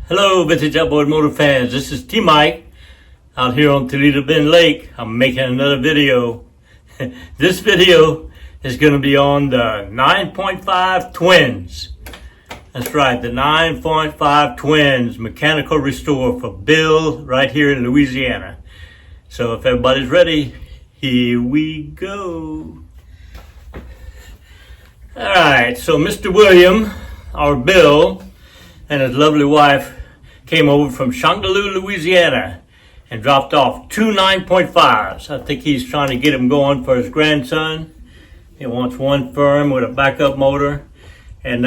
Hello, vintage outboard motor fans. This is T-Mike out here on Toledo Bend Lake. I'm making another video. This video is going to be on the 9.5 Twins. That's right, the 9.5 Twins mechanical restore for Bill right here in Louisiana. So if everybody's ready, here we go. All right, so Mr. William, our Bill, and his lovely wife came over from Shangaloo, Louisiana, and dropped off two 9.5s. I think he's trying to get them going for his grandson. He wants one firm with a backup motor, and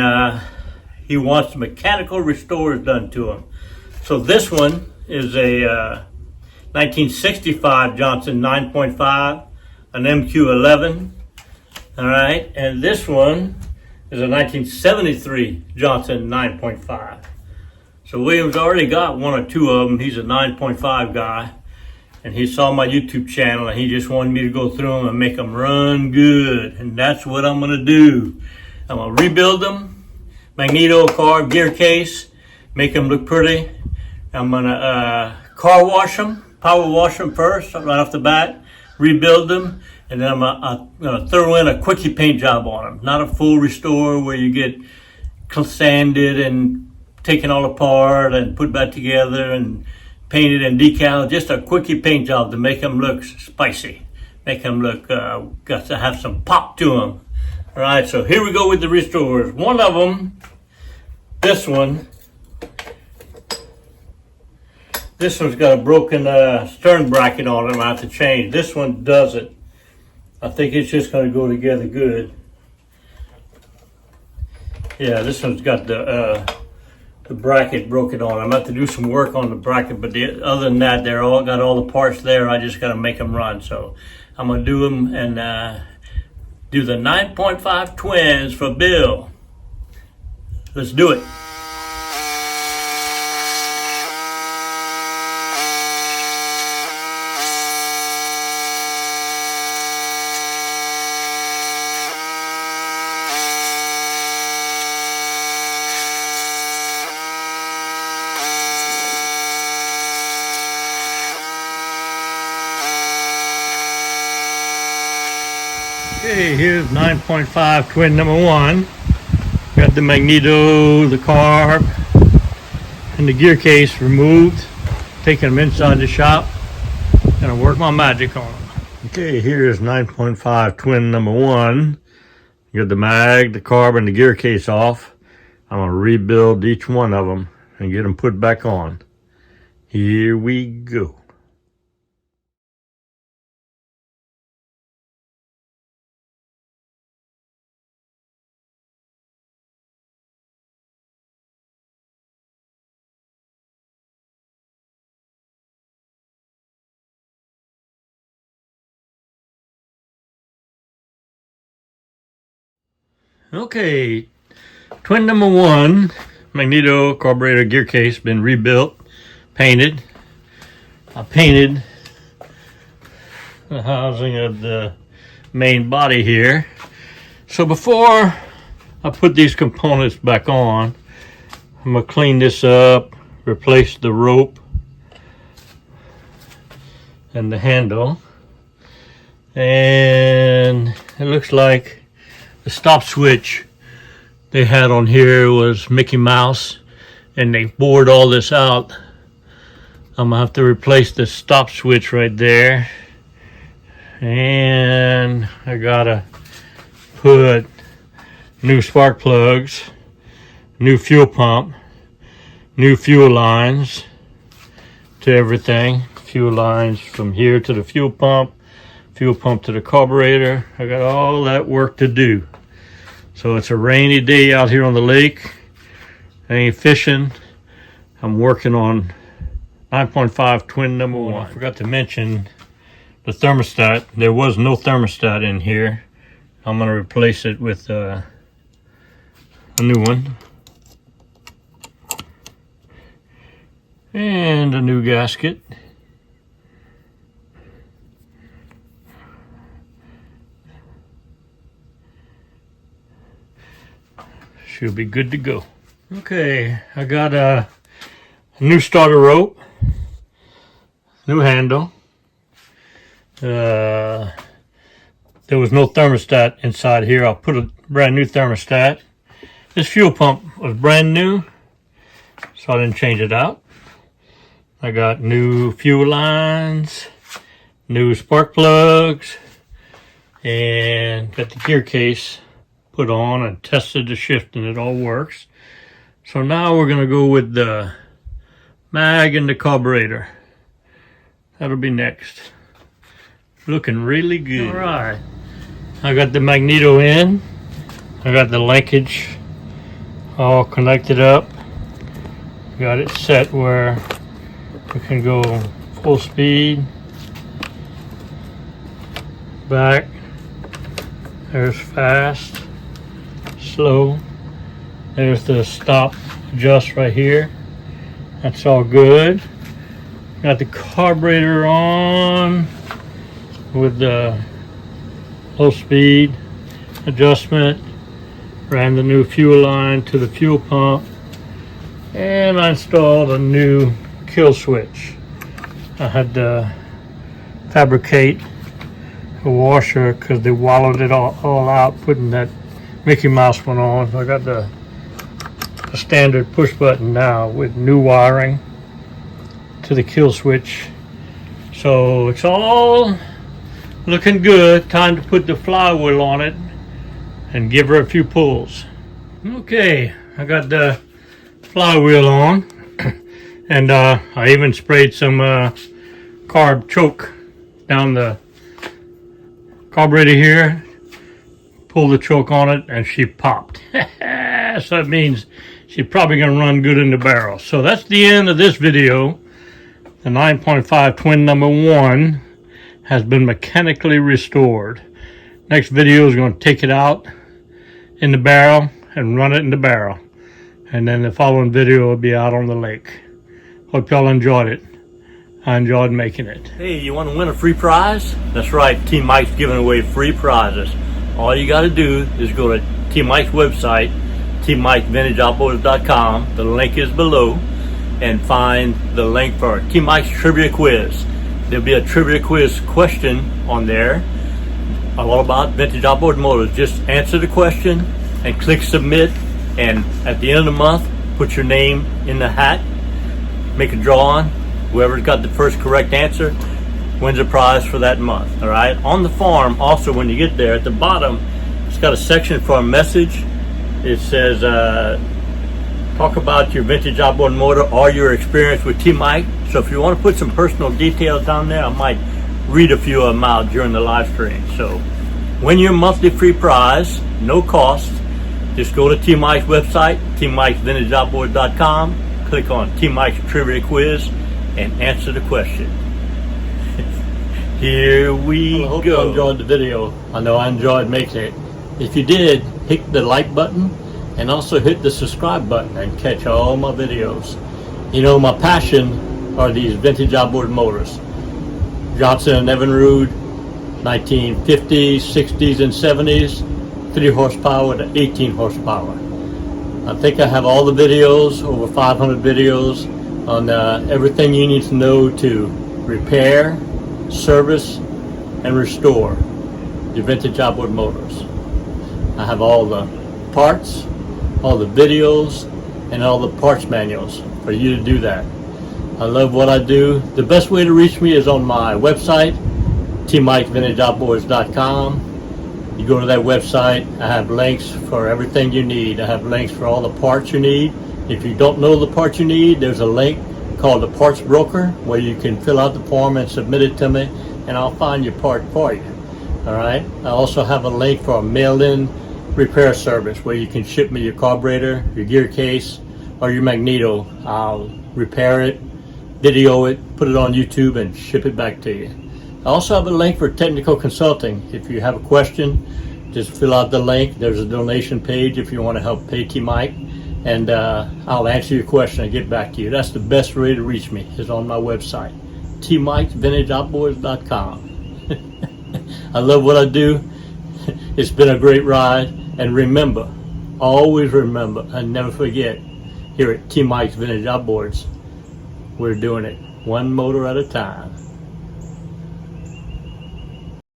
he wants mechanical restores done to him. So this one is a 1965 Johnson 9.5, an MQ-11. All right, and this one is a 1973 Johnson 9.5. So William's already got one or two of them. He's a 9.5 guy, and he saw my YouTube channel, and he just wanted me to go through them and make them run good, and that's what I'm gonna do. I'm gonna rebuild them, magneto carb gear case, make them look pretty. I'm gonna car wash them, power wash them first, right off the bat, rebuild them, and then I'm gonna throw in a quickie paint job on them. Not a full restore where you get sanded and taken all apart and put back together and painted and decal. Just a quickie paint job to make them look spicy, make them look got to have some pop to them. All right, so here we go with the restores. One of them, this one's got a broken stern bracket on it. I have to change. This one doesn't. I think it's just going to go together good. Yeah, this one's got the bracket broken on. I'm going to have to do some work on the bracket, but other than that, they're all got all the parts there. I just got to make them run. So I'm going to do them and do the 9.5 Twins for Bill. Let's do it. Okay, here's 9.5 twin number one. Got the magneto, the carb, and the gear case removed. Taking them inside the shop. Gonna work my magic on them. Okay, here's 9.5 twin number one. Got the mag, the carb, and the gear case off. I'm gonna rebuild each one of them and get them put back on. Here we go. Okay, twin number one, magneto, carburetor, gear case, been rebuilt, painted. I painted the housing of the main body here. So before I put these components back on, I'm gonna clean this up, replace the rope and the handle. And it looks like the stop switch they had on here was Mickey Mouse, and they bored all this out. I'm gonna have to replace the stop switch right there, and I gotta put new spark plugs, new fuel pump, new fuel lines to everything. Fuel lines from here to the fuel pump to the carburetor. I got all that work to do. So it's a rainy day out here on the lake. I ain't fishing. I'm working on 9.5 twin number one. I forgot to mention the thermostat. There was no thermostat in here. I'm gonna replace it with a new one. And a new gasket. Should be good to go. Okay, I got a new starter rope, new handle. There was no thermostat inside here. I'll put a brand new thermostat. This fuel pump was brand new, so I didn't change it out. I got new fuel lines, new spark plugs, and got the gear case put on and tested the shift, and it all works. So now we're going to go with the mag and the carburetor. That'll be next. Looking really good. All right. I got the magneto in. I got the linkage all connected up. Got it set where we can go full speed. Back. There's fast. Slow. There's the stop adjust right here. That's all good. Got the carburetor on with the low speed adjustment. Ran the new fuel line to the fuel pump. And I installed a new kill switch. I had to fabricate a washer because they wallowed it all out putting that Mickey Mouse one on. So I got the standard push button now with new wiring to the kill switch. So it's all looking good. Time to put the flywheel on it and give her a few pulls. Okay, I got the flywheel on and I even sprayed some carb choke down the carburetor here. Pulled the choke on it and she popped. So that means she's probably going to run good in the barrel. So that's the end of this video. The 9.5 twin number 1 has been mechanically restored. Next video is going to take it out in the barrel and run it in the barrel. And then the following video will be out on the lake. Hope y'all enjoyed it. I enjoyed making it. Hey, you want to win a free prize? That's right, Team Mike's giving away free prizes. All you got to do is go to Team Mike's website, teammikevintageoutboards.com. The link is below. And find the link for Team Mike's Trivia Quiz. There'll be a trivia quiz question on there all about vintage outboard motors. Just answer the question and click submit, and at the end of the month put your name in the hat, make a drawing. Whoever's got the first correct answer wins a prize for that month. All right, on the form also, when you get there at the bottom, it's got a section for a message. It says talk about your vintage outboard motor or your experience with Team Mike. So if you want to put some personal details down there, I might read a few of them out during the live stream. So win your monthly free prize, no cost. Just go to Team Mike's website, teammikesvintageoutboards.com, click on Team Mike's Trivia Quiz, and answer the question. Here we go. I hope you enjoyed the video. I know I enjoyed making it. If you did, hit the like button and also hit the subscribe button and catch all my videos. You know, my passion are these vintage outboard motors. Johnson and Evinrude, 1950s, 60s, and 70s, 3 horsepower to 18 horsepower. I think I have all the videos, over 500 videos, on everything you need to know to repair, service, and restore your vintage outboard motors. I have all the parts, all the videos, and all the parts manuals for you to do that. I love what I do. The best way to reach me is on my website, teammikesvintageoutboards.com. You go to that website, I have links for everything you need. I have links for all the parts you need. If you don't know the parts you need, there's a link called the Parts Broker where you can fill out the form and submit it to me, and I'll find your part for you. All right. I also have a link for a mail-in repair service where you can ship me your carburetor, your gear case, or your magneto. I'll repair it, video it, put it on YouTube, and ship it back to you. I also have a link for technical consulting. If you have a question, just fill out the link. There's a donation page if you want to help pay Team Mike, and I'll answer your question and get back to you. That's the best way to reach me, is on my website, teammikesvintageoutboards.com. I love what I do. It's been a great ride. And remember, always remember, and never forget, here at Team Mike's Vintage Outboards, we're doing it one motor at a time.